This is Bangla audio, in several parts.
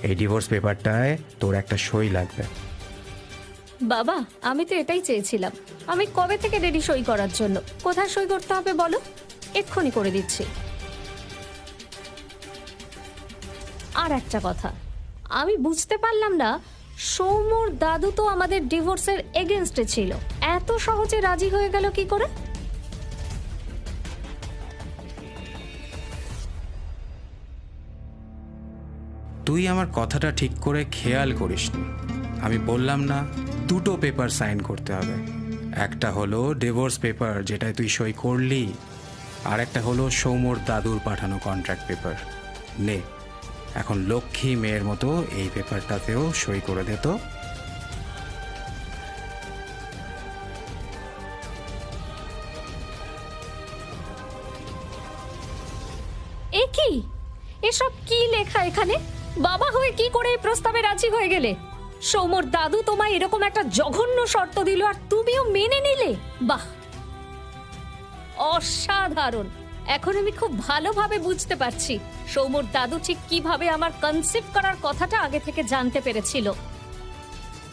এই ডিভোর্স পেপারটায় তোর একটা সই লাগবে। বাবা, আমি তো এটাই চেয়েছিলাম। আমি কবে থেকে রেডি সই করার জন্য। কোথায় সই করতে হবে বলো, এক্ষুনি করে দিচ্ছি। আর একটা কথা, আমি বুঝতে পারলাম না, সৌম্যর দাদু তো আমাদের ডিভোর্সের এগেনস্টে ছিল, এত সহজে রাজি হয়ে গেল কি করে? তুই আমার কথাটা ঠিক করে খেয়াল করিসনি। আমি বললাম না দুটো পেপার সাইন করতে হবে। একটা হলো ডিভোর্স পেপার যেটায় তুই সই করলি, আর একটা হলো সৌম্যর দাদুর পাঠানো কন্ট্রাক্ট পেপার। নে, এখন লক্ষ্মী মেয়ের মতো এই পেপারটাতেও সই করে দে তো। এ কি, এসব কি লেখা এখানে? বাবা হয়ে কি করে এই প্রস্তাবে রাজি হয়ে গেলে? সৌম্যর দাদু তোমায় এরকম একটা জঘন্য শর্ত দিল আর তুমিও মেনে নিলে? বাহ, অসাধারণ। এখন আমি খুব ভালোভাবে বুঝতে পারছি সৌম্যর দাদু ঠিক কিভাবে আমার কনসেপ্ট করার কথাটা আগে থেকে জানতে পেরেছিল।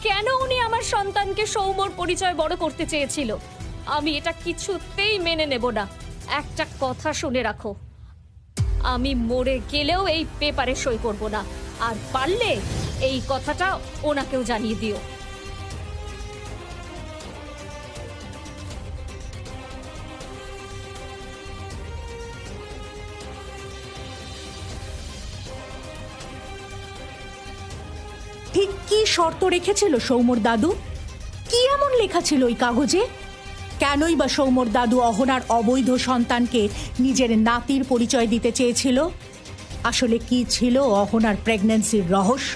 কেন উনি আমার সন্তানকে সৌম্যর পরিচয় বড় করতে চেয়েছিল। আমি এটা কিছুতেই মেনে নেব না। একটা কথা শুনে রাখো, আমি মরে গেলেও এই পেপারে সই করব না। আর পারলে এই কথাটা ওনাকেও জানিয়ে দিও। ঠিক কি শর্ত রেখেছিল সৌম্যর দাদু? কি এমন লেখা ছিল ওই কাগজে? কেনই বা সৌম্যর দাদু অহনার অবৈধ সন্তানকে নিজের নাতির পরিচয় দিতে চেয়েছিল? আসলে কি ছিল অহনার প্রেগন্যান্সির রহস্য?